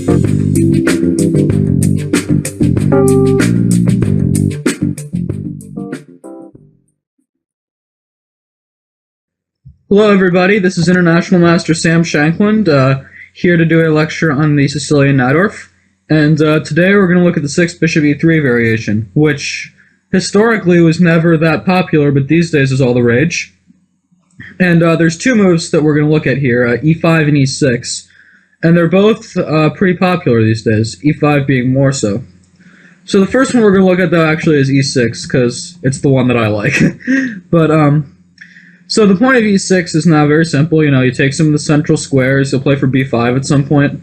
Hello everybody, this is International Master Sam Shankland, here to do a lecture on the Sicilian Najdorf. And today we're going to look at the 6 bishop e3 variation, which historically was never that popular, but these days is all the rage. And there's 2 moves that we're going to look at here, e5 and e6. And they're both pretty popular these days, e5 being more so. So the first one we're going to look at, though, actually is e6, because it's the one that I like. But, so the point of e6 is now very simple. You know, you take some of the central squares, you'll play for b5 at some point.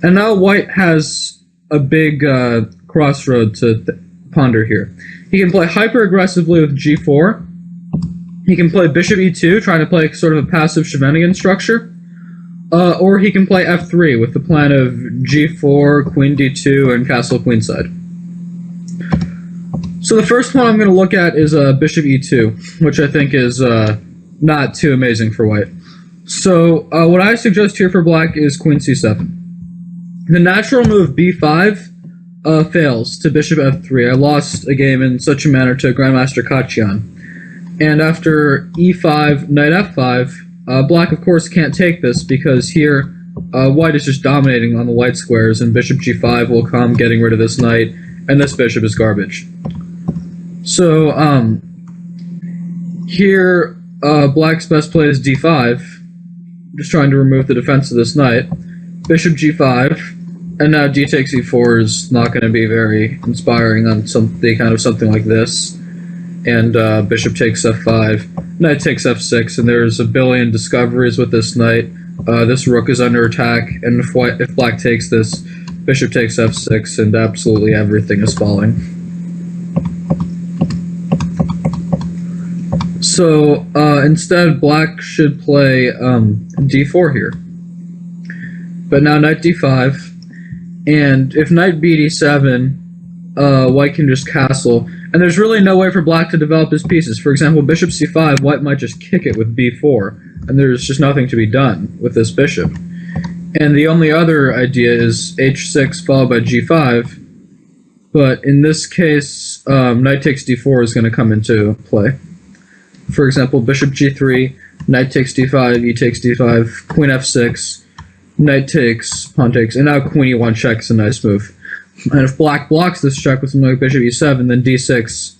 And now white has a big crossroad to ponder here. He can play hyper-aggressively with g4. He can play bishop e2, trying to play sort of a passive shenanigan structure. Or he can play f3 with the plan of g4, queen d2, and castle queenside. So the first one I'm going to look at is bishop e2, which I think is not too amazing for white. So what I suggest here for black is queen c7. The natural move b5 fails to bishop f3. I lost a game in such a manner to Grandmaster Kachian. And after e5, knight f5, black of course can't take this because here white is just dominating on the white squares, and bishop g5 will come getting rid of this knight, and this bishop is garbage. So here black's best play is d5, just trying to remove the defense of this knight. Bishop g5, and now d takes e4 is not going to be very inspiring on the kind of something like this. And bishop takes f5, knight takes f6, and there's a billion discoveries with this knight. This rook is under attack, and if black takes this, bishop takes f6, and absolutely everything is falling. So instead, black should play d4 here. But now knight d5, and if knight b d7, white can just castle. And there's really no way for black to develop his pieces. For example, bishop c5, white might just kick it with b4, and there's just nothing to be done with this bishop. And the only other idea is h6 followed by g5, but in this case, knight takes d4 is going to come into play. For example, bishop g3, knight takes d5, e takes d5, queen f6, knight takes, pawn takes, and now queen e1 check is a nice move. And if black blocks this check with something like bishop e7, then d6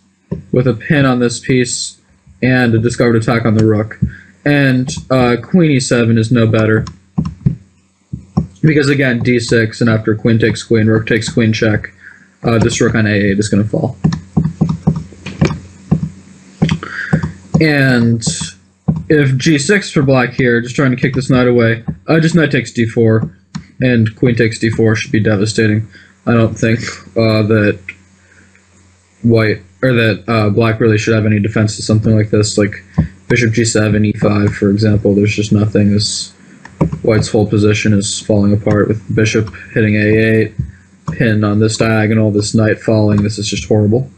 with a pin on this piece and a discovered attack on the rook. And queen e7 is no better. Because again, d6, and after queen takes queen, rook takes queen check, this rook on a8 is going to fall. And if g6 for black here, just trying to kick this knight away, just knight takes d4, and queen takes d4 should be devastating. I don't think that black really should have any defense to something like this, like bishop g7, e5, for example. There's just nothing. This white's whole position is falling apart with the bishop hitting a8, pin on this diagonal, this knight falling. This is just horrible.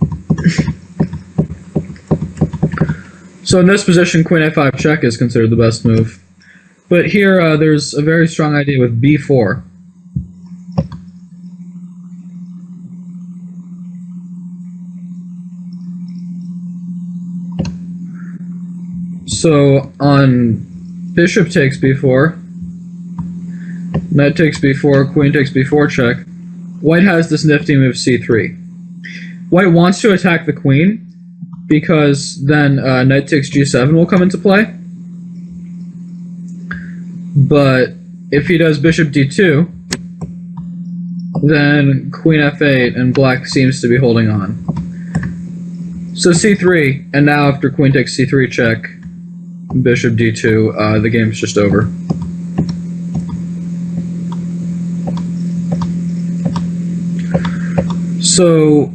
So in this position, queen a5 check is considered the best move. But here, there's a very strong idea with b4. So on bishop takes b4, knight takes b4, queen takes b4 check, white has this nifty move c3. White wants to attack the queen, because then knight takes g7 will come into play. But if he does bishop d2, then queen f8, and black seems to be holding on. So c3, and now after queen takes c3 check, bishop d2, the game's just over. So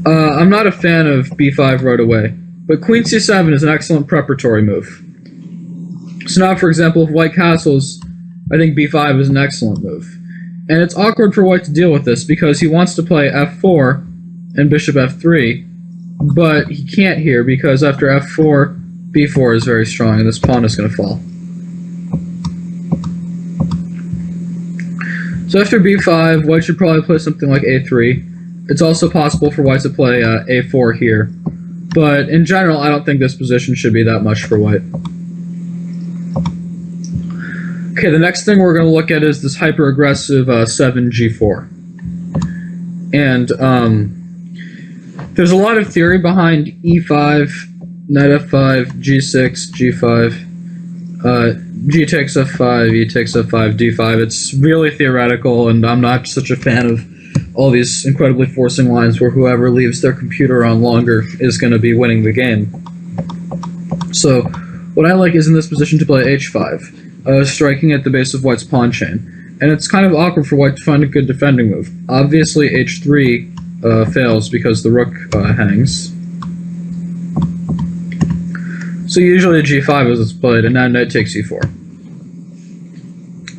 I'm not a fan of b5 right away, but queen c7 is an excellent preparatory move. So now, for example, if white castles, I think b5 is an excellent move. And it's awkward for white to deal with this because he wants to play f4 and bishop f3, but he can't here because after f4, b4 is very strong, and this pawn is going to fall. So after b5, white should probably play something like a3. It's also possible for white to play a4 here. But in general, I don't think this position should be that much for white. Okay, the next thing we're going to look at is this hyper-aggressive 7g4. And there's a lot of theory behind e5, knight f5, g6, g5, g takes f5, e takes f5, d5. It's really theoretical, and I'm not such a fan of all these incredibly forcing lines where whoever leaves their computer on longer is going to be winning the game. So what I like is in this position to play h5, striking at the base of white's pawn chain. And it's kind of awkward for white to find a good defending move. Obviously h3 fails because the rook hangs. So usually g5 is played, and now knight takes e4.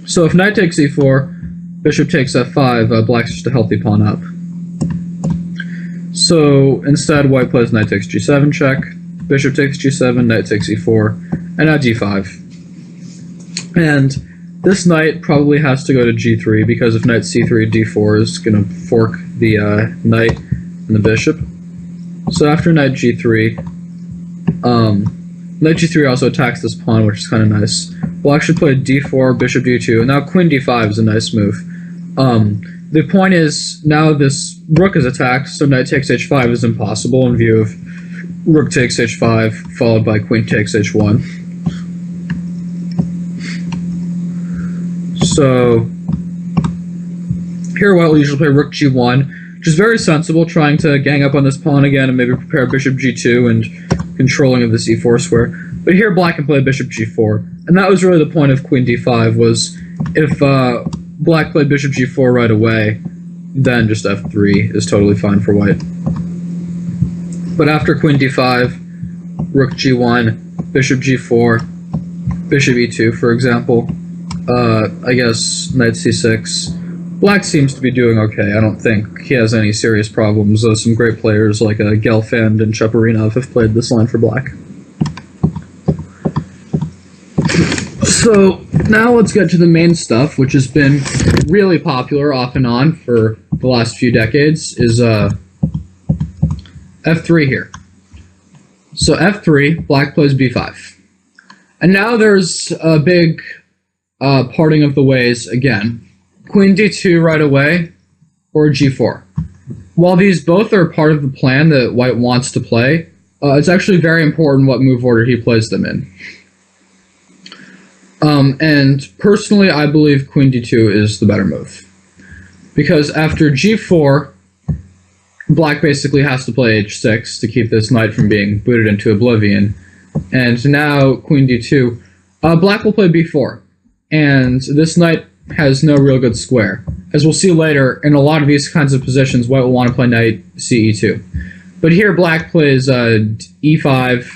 So if knight takes e4, bishop takes f5, black's just a healthy pawn up. So instead, white plays knight takes g7 check, bishop takes g7, knight takes e4, and now d5. And this knight probably has to go to g3, because if knight c3, d4 is going to fork the knight and the bishop. So after knight g3, knight g3 also attacks this pawn, which is kind of nice. Black should play d4, bishop d2, and now queen d5 is a nice move. The point is, now this rook is attacked, so knight takes h5 is impossible in view of rook takes h5, followed by queen takes h1. So here white will usually play rook g1, which is very sensible, trying to gang up on this pawn again and maybe prepare bishop g2 and controlling of this e4 square. But here black can play bishop g4, and that was really the point of queen d5, was if black played bishop g4 right away, then just f3 is totally fine for white. But after queen d5, rook g1, bishop g4, bishop e2, for example, I guess knight c6. Black seems to be doing okay. I don't think he has any serious problems, though some great players like Gelfand and Chaparinov have played this line for black. So now let's get to the main stuff, which has been really popular off and on for the last few decades, is f3 here. So f3, black plays b5. And now there's a big parting of the ways again. Queen d2 right away, or g4. While these both are part of the plan that white wants to play, it's actually very important what move order he plays them in. And personally, I believe queen d2 is the better move. Because after g4, black basically has to play h6 to keep this knight from being booted into oblivion. And now queen d2, black will play b4. And this knight has no real good square. As we'll see later, in a lot of these kinds of positions, white will want to play knight ce2. But here black plays e5,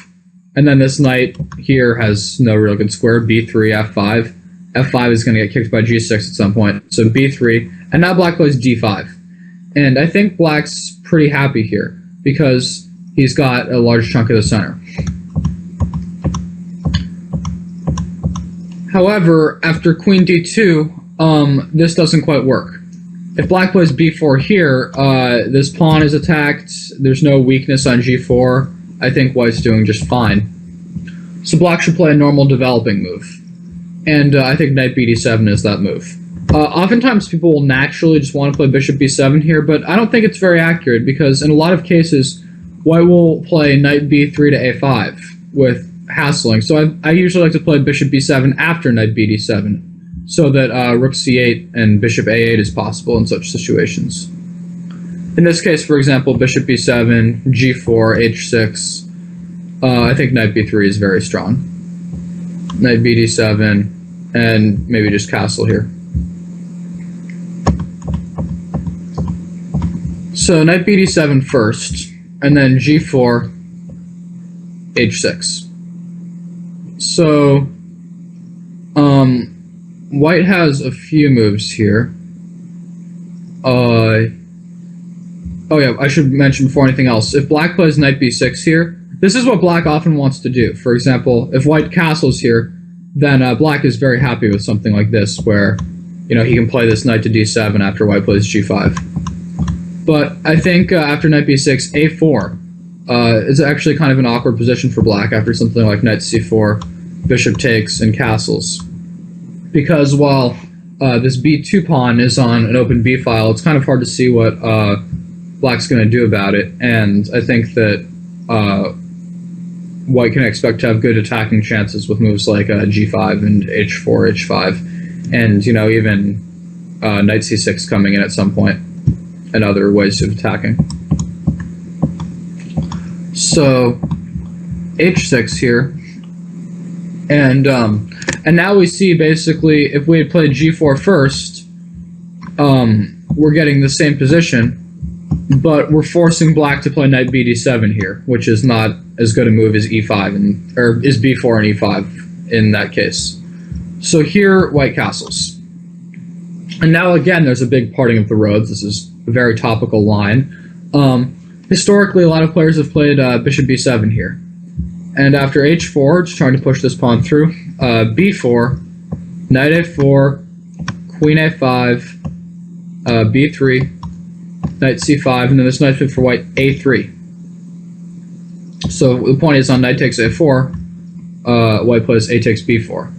and then this knight here has no real good square, b3, f5. f5 is going to get kicked by g6 at some point, so b3, and now black plays d5. And I think black's pretty happy here, because he's got a large chunk of the center. However, after queen d2, this doesn't quite work. If black plays b4 here, this pawn is attacked, there's no weakness on g4. I think white's doing just fine. So black should play a normal developing move. And I think knight bd7 is that move. Oftentimes people will naturally just want to play bishop b7 here, but I don't think it's very accurate, because in a lot of cases, white will play knight b3 to a5 with hassling. So I usually like to play bishop b7 after knight bd7, so that rook c8 and bishop a8 is possible in such situations. In this case, for example, bishop b7, g4, h6, I think knight b3 is very strong. Knight bd7, and maybe just castle here. So knight bd7 first, and then g4, h6. So, white has a few moves here. Oh yeah, I should mention before anything else, if black plays knight b6 here, this is what black often wants to do. For example, if white castles here, then black is very happy with something like this, where, you know, he can play this knight to d7 after white plays g5. But I think after knight b6, a4 is actually kind of an awkward position for black after something like knight c4, bishop takes, and castles. Because while this b2 pawn is on an open b file, it's kind of hard to see what black's going to do about it. And I think that white can expect to have good attacking chances with moves like g5 and h4, h5, and, you know, even knight c6 coming in at some point, and other ways of attacking. So h6 here, and now we see basically if we had played g4 first, we're getting the same position, but we're forcing black to play knight bd7 here, which is not as good a move as e5 or is b4 and e5 in that case. So here white castles, and now again there's a big parting of the roads. This is a very topical line. Historically, a lot of players have played bishop b7 here, and after h4, just trying to push this pawn through, b4, knight a4, queen a5, b3, knight c5, and then this knight fit for white a3. So the point is on knight takes a4, white plays a takes b4,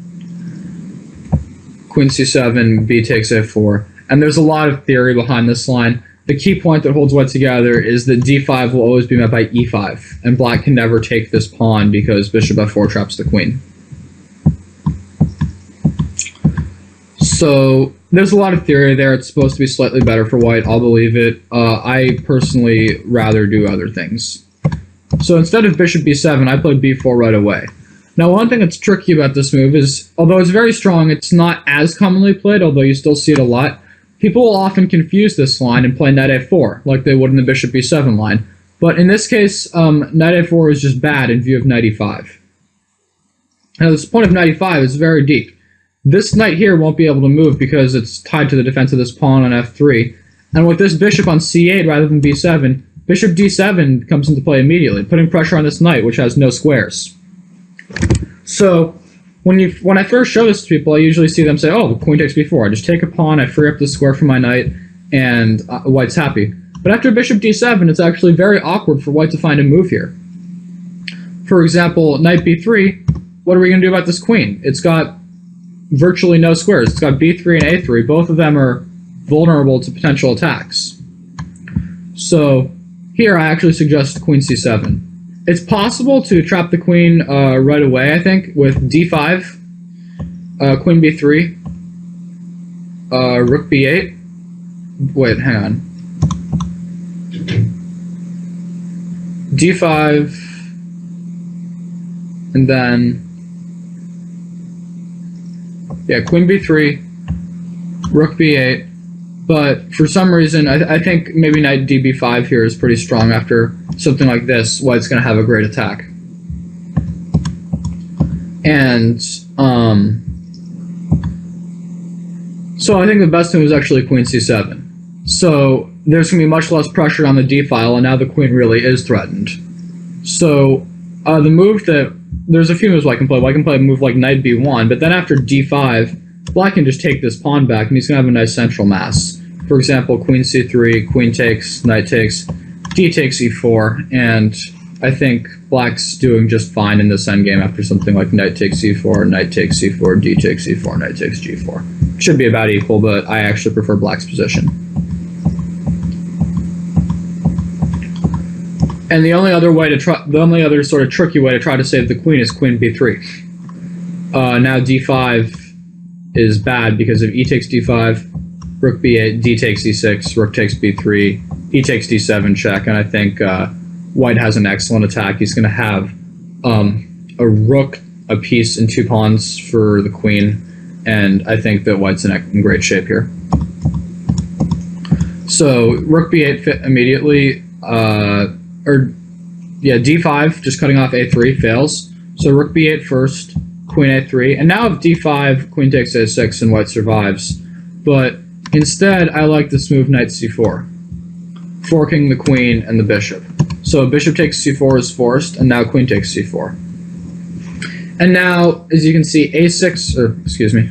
queen c7, b takes a4, and there's a lot of theory behind this line. The key point that holds white together is that d5 will always be met by e5, and black can never take this pawn because bishop f4 traps the queen. So there's a lot of theory there. It's supposed to be slightly better for white. I'll believe it. I personally rather do other things. So instead of bishop b7, I played b4 right away. Now, one thing that's tricky about this move is, although it's very strong, it's not as commonly played, although you still see it a lot. People will often confuse this line and play knight a4, like they would in the bishop b7 line. But in this case, knight a4 is just bad in view of knight e5. Now, this point of knight e5 is very deep. This knight here won't be able to move because it's tied to the defense of this pawn on f3. And with this bishop on c8 rather than b7, bishop d7 comes into play immediately, putting pressure on this knight, which has no squares. So when I first show this to people, I usually see them say, oh, queen takes b4. I just take a pawn, I free up the square for my knight, and white's happy. But after bishop d7, it's actually very awkward for white to find a move here. For example, knight b3, what are we going to do about this queen? It's got virtually no squares. It's got b3 and a3. Both of them are vulnerable to potential attacks. So here I actually suggest queen c7. It's possible to trap the queen right away, I think, with d5, queen b3, rook b8. Wait, hang on. d5, and then, yeah, queen b3, rook b8, but for some reason, I think maybe knight db5 here is pretty strong. After something like this, white's going to have a great attack. And, so I think the best move is actually queen c7. So there's going to be much less pressure on the d file, and now the queen really is threatened. So the move that, there's a few moves white can play. White can play a move like knight b1, but then after d5, black can just take this pawn back, and he's going to have a nice central mass. For example, queen c3, queen takes, knight takes, d takes e4, and I think black's doing just fine in this endgame after something like knight takes e4, knight takes c4, d takes e4, knight takes g4. Should be about equal, but I actually prefer black's position. And the only other way to try, the only other sort of tricky way to try to save the queen is queen b3. Now d5 is bad because if e takes d5, rook b8, d takes e6, rook takes b3, e takes d7 check, and I think white has an excellent attack. He's going to have a rook, a piece, and two pawns for the queen, and I think that white's in great shape here. So rook b8 fit immediately, d5, just cutting off a3, fails. So rook b8 first, queen a3, and now if d5, queen takes a6, and white survives. But instead, I like this move knight c4, forking the queen and the bishop. So bishop takes c4 is forced, and now queen takes c4. And now, as you can see, a6, or excuse me,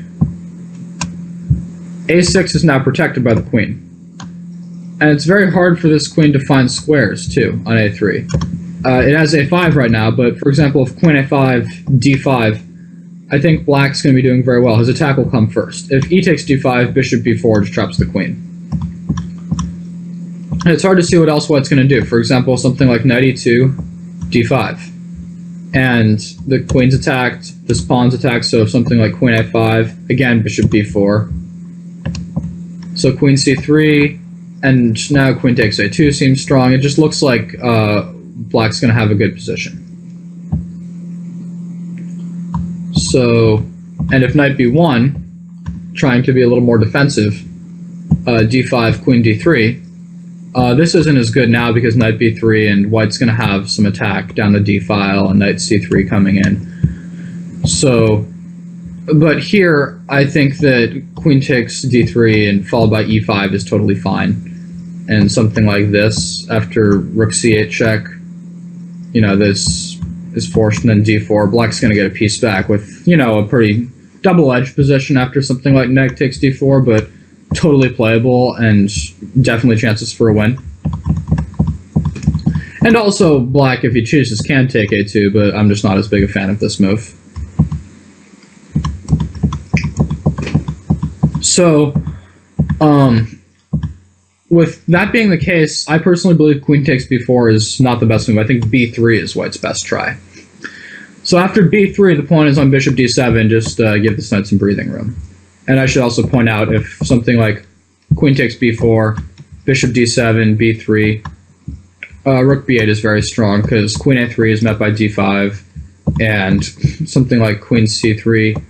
a6 is now protected by the queen. And it's very hard for this queen to find squares, too, on a3. It has a5 right now, but for example, if queen a5, d5, I think black's going to be doing very well. His attack will come first. If e takes d5, bishop b4 just traps the queen. And it's hard to see what else white's going to do. For example, something like knight e2, d5. And the queen's attacked, this pawn's attacked, so something like queen a5, again, bishop b4. So queen c3, and now queen takes a2 seems strong. It just looks like black's going to have a good position. So, and if knight b1, trying to be a little more defensive, d5, queen d3, this isn't as good now because knight b3 and white's going to have some attack down the d file and knight c3 coming in. So, but here I think that queen takes d3 and followed by e5 is totally fine. And something like this after rook c8 check, you know, this is forced, and then d4. Black's going to get a piece back with, you know, a pretty double-edged position after something like knight takes d4, but totally playable and definitely chances for a win. And also, black, if he chooses, can take a2, but I'm just not as big a fan of this move. So, with that being the case, I personally believe queen takes b4 is not the best move. I think b3 is white's best try. So after b3, the pawn is on bishop d7, just give this knight some breathing room. And I should also point out, if something like queen takes b4, bishop d7, b3, rook b8 is very strong, because queen a3 is met by d5, and something like queen c3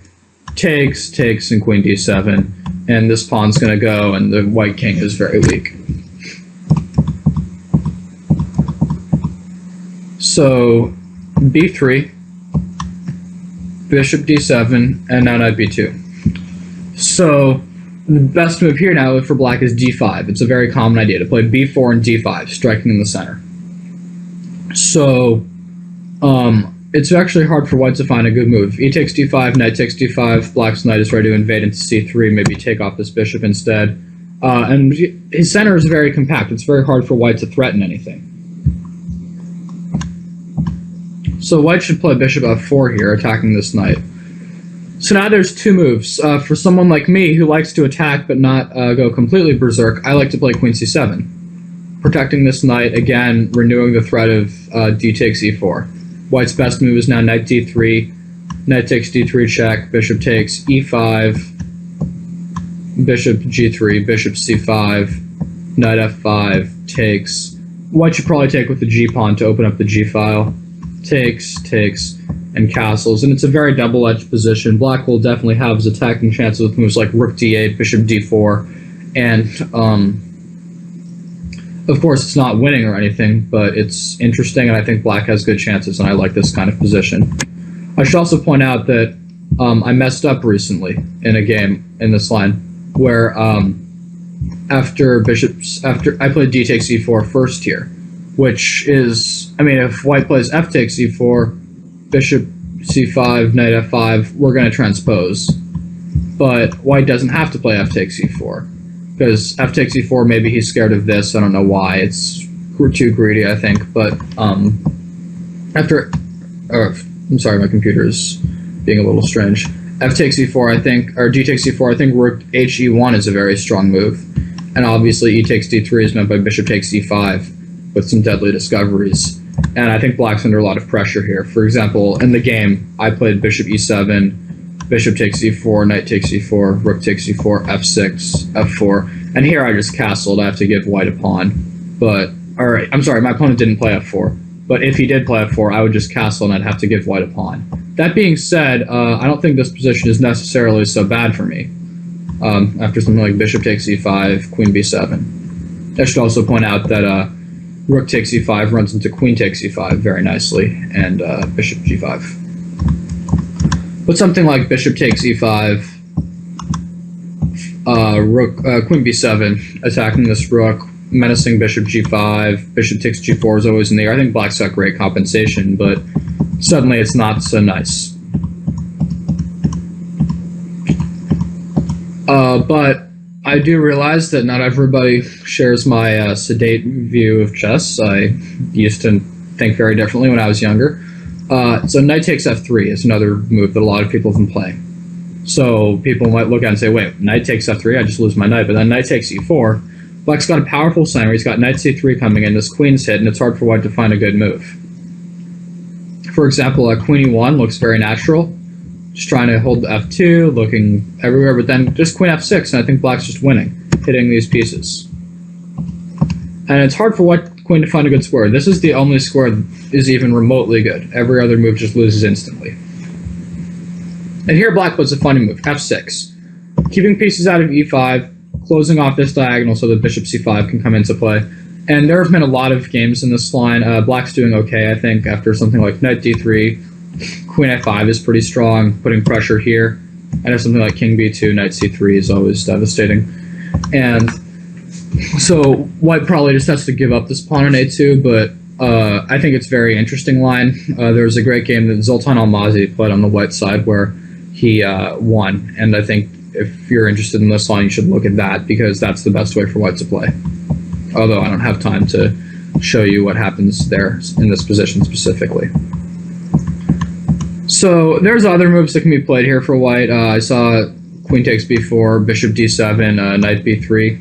takes, and queen d7, and this pawn's going to go, and the white king is very weak. So, b3, bishop d7, and now knight b2. So, the best move here now for black is d5. It's a very common idea to play b4 and d5, striking in the center. So, it's actually hard for white to find a good move. E takes d5, knight takes d5, black's knight is ready to invade into c3, maybe take off this bishop instead. And his center is very compact. It's very hard for white to threaten anything. So white should play bishop f4 here, attacking this knight. So now there's two moves. For someone like me who likes to attack but not go completely berserk, I like to play queen c7. Protecting this knight, again, renewing the threat of d takes e4. White's best move is now knight d3, knight takes d3 check, bishop takes e5, bishop g3, bishop c5, knight f5, takes. White should probably take with the g-pawn to open up the g-file. Takes, and castles, and it's a very double-edged position. Black will definitely have his attacking chances with moves like rook d8, bishop d4, and of course it's not winning or anything, but it's interesting, and I think black has good chances, and I like this kind of position. I should also point out that I messed up recently in a game in this line where after I played d takes e4 first here, which is, I mean, if white plays f takes e4, bishop c5, knight f5, we're going to transpose. But white doesn't have to play f takes e4, because f takes e4, maybe he's scared of this, I don't know why, we're too greedy, I think, but I'm sorry, my computer is being a little strange. F takes e4, I think, or d takes e4, I think rook he1 is a very strong move, and obviously e takes d3 is met by bishop takes e5, with some deadly discoveries. And I think black's under a lot of pressure here. For example, in the game, I played bishop e7, bishop takes e4, knight takes e4, rook takes e4, f6, f4, and here I just castled. I have to give white a pawn. I'm sorry, my opponent didn't play f4, but if he did play f4, I would just castle and I'd have to give white a pawn. That being said, I don't think this position is necessarily so bad for me. After something like bishop takes e5, queen b7. I should also point out that rook takes e5 runs into queen takes e5 very nicely, and bishop g5. But something like bishop takes e5, queen b7, attacking this rook, menacing bishop g5, bishop takes g4 is always in the air. I think black's got great compensation, but suddenly it's not so nice. But I do realize that not everybody shares my sedate view of chess. I used to think very differently when I was younger. So knight takes f3 is another move that a lot of people have been playing. So people might look at it and say, wait, knight takes f3, I just lose my knight. But then knight takes e4. Black's got a powerful center. He's got knight c3 coming in. This queen's hit, and it's hard for white to find a good move. For example, queen e1 looks very natural. Just trying to hold the f2, looking everywhere, but then just queen f6, and I think black's just winning, hitting these pieces. And it's hard for white queen to find a good square. This is the only square that is even remotely good. Every other move just loses instantly. And here black puts a funny move, f6. Keeping pieces out of e5, closing off this diagonal so that bishop c5 can come into play. And there have been a lot of games in this line. Black's doing okay, I think, after something like knight d3. Queen f5 is pretty strong, putting pressure here. And if something like king b2, knight c3 is always devastating. And so white probably just has to give up this pawn on a2, but I think it's a very interesting line. There was a great game that Zoltan Almazy played on the white side where he won. And I think if you're interested in this line, you should look at that because that's the best way for white to play. Although I don't have time to show you what happens there in this position specifically. So there's other moves that can be played here for white. I saw queen takes b4, bishop d7, knight b3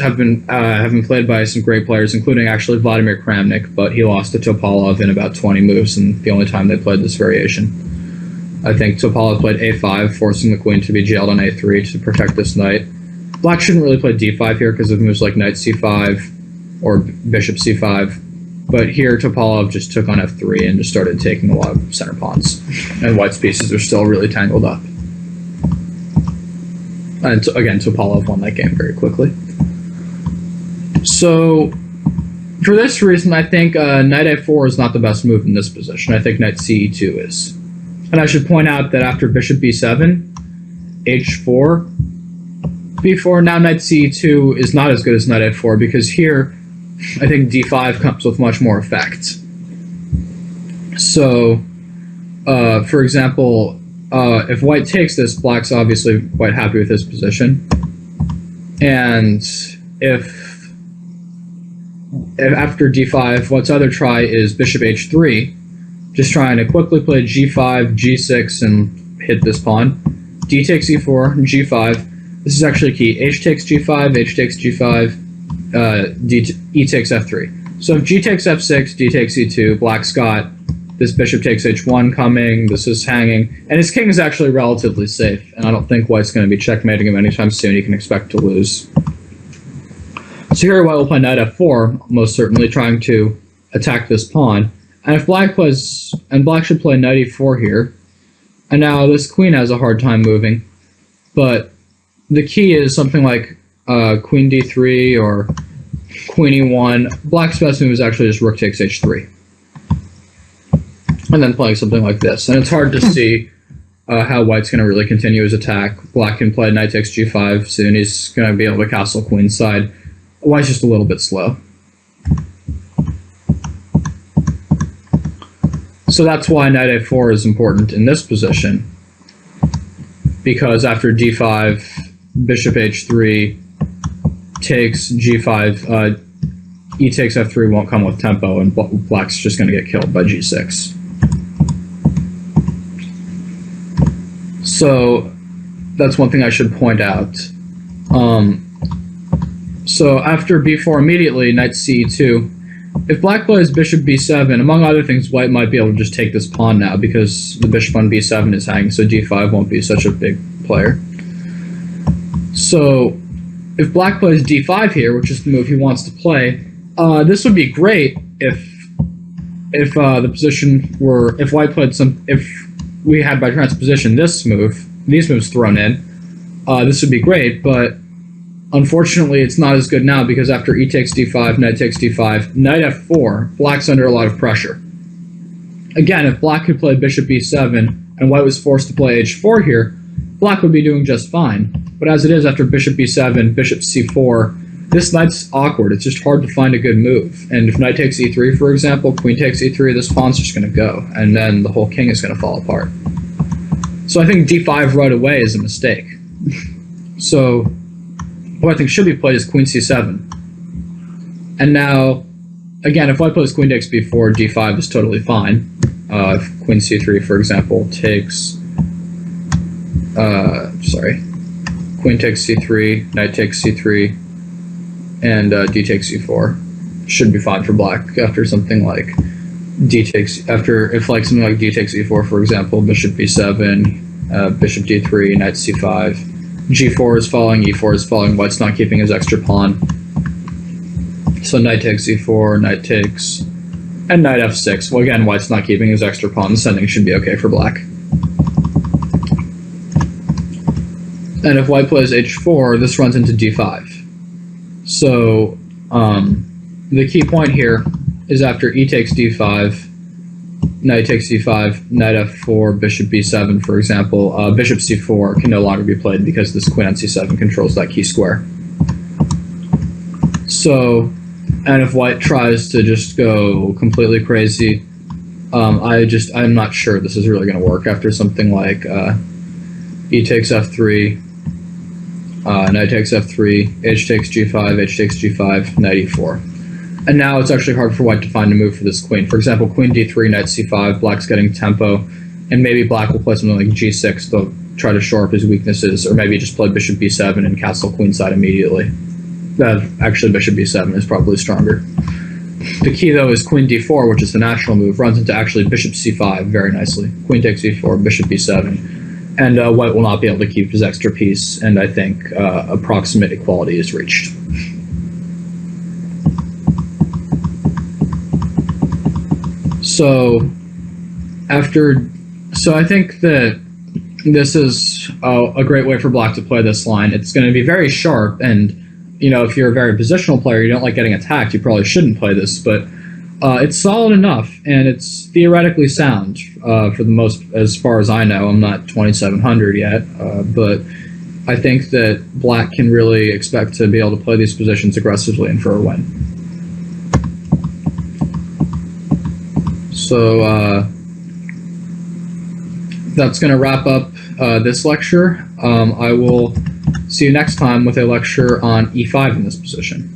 have been played by some great players, including actually Vladimir Kramnik, but he lost to Topalov in about 20 moves, and the only time they played this variation. I think Topalov played a5, forcing the queen to be jailed on a3 to protect this knight. Black shouldn't really play d5 here because of moves like knight c5 or bishop c5. But here, Topalov just took on f3 and just started taking a lot of center pawns. And white's pieces are still really tangled up. And again, Topalov won that game very quickly. So, for this reason, I think knight a4 is not the best move in this position. I think knight ce2 is. And I should point out that after bishop b7, h4, b4, now knight ce2 is not as good as knight a4 because here, I think d5 comes with much more effect. So, for example, if white takes this, black's obviously quite happy with his position. And if after d5, white's other try is bishop h3, just trying to quickly play g5, g6, and hit this pawn. D takes e4, g5. This is actually key. H takes g5, h takes g5. E takes f3. So if g takes f6, d takes e2, black's got this bishop takes h1 coming, this is hanging, and his king is actually relatively safe, and I don't think white's going to be checkmating him anytime soon. He can expect to lose. So here white will play knight f4, most certainly trying to attack this pawn, and if black plays, and black should play knight e4 here, and now this queen has a hard time moving, but the key is something like queen d3 or queen e1. Black's best move is actually just rook takes h3. And then playing something like this. And it's hard to see how white's going to really continue his attack. Black can play knight takes g5 soon. He's going to be able to castle queen's side. White's just a little bit slow. So that's why knight a4 is important in this position. Because after d5, bishop h3, takes g5, e takes f3 won't come with tempo, and black's just going to get killed by g6. So that's one thing I should point out. So after b4 immediately, knight ce2. If black plays bishop b7, among other things, white might be able to just take this pawn now because the bishop on b7 is hanging, so d5 won't be such a big player. So if black plays d5 here, which is the move he wants to play, this would be great if the position were, if white played if we had by transposition these moves thrown in, this would be great, but unfortunately it's not as good now because after e takes d5, knight takes d5, knight f4, black's under a lot of pressure. Again, if black could play bishop b7 and white was forced to play h4 here, black would be doing just fine. But as it is, after bishop b7, bishop c4, this knight's awkward. It's just hard to find a good move. And if knight takes e3, for example, queen takes e3, this pawn's just going to go. And then the whole king is going to fall apart. So I think d5 right away is a mistake. So who I think should be played, is queen c7. And now, again, if white plays queen takes b4, d5 is totally fine. If queen c3, for example, takes... queen takes c3, knight takes c3, and d takes c4. Should be fine for black after something like d takes... if like something like d takes e4, for example, bishop b7, bishop d3, knight c5, g4 is falling, e4 is falling, white's not keeping his extra pawn. So knight takes e4, knight takes, and knight f6. Well, again, white's not keeping his extra pawn. The sending should be okay for black. And if white plays h4, this runs into d5. So the key point here is after e takes d5, knight takes c5, knight f4, bishop b7, for example, bishop c4 can no longer be played because this queen on c7 controls that key square. So, and if white tries to just go completely crazy, I'm not sure this is really going to work after something like e takes f3, knight takes f3, h takes g5, h takes g5, knight e4. And now it's actually hard for white to find a move for this queen. For example, queen d3, knight c5, black's getting tempo, and maybe black will play something like g6 to try to shore up his weaknesses, or maybe just play bishop b7 and castle queenside immediately. Actually, bishop b7 is probably stronger. The key, though, is queen d4, which is the natural move, runs into actually bishop c5 very nicely. Queen takes e4, bishop b7, and white will not be able to keep his extra piece, and I think approximate equality is reached. So I think that this is a great way for black to play this line. It's going to be very sharp, and if you're a very positional player, you don't like getting attacked, you probably shouldn't play this, but it's solid enough, and it's theoretically sound for the most, as far as I know. I'm not 2700 yet, but I think that black can really expect to be able to play these positions aggressively and for a win. So that's going to wrap up this lecture. I will see you next time with a lecture on e5 in this position.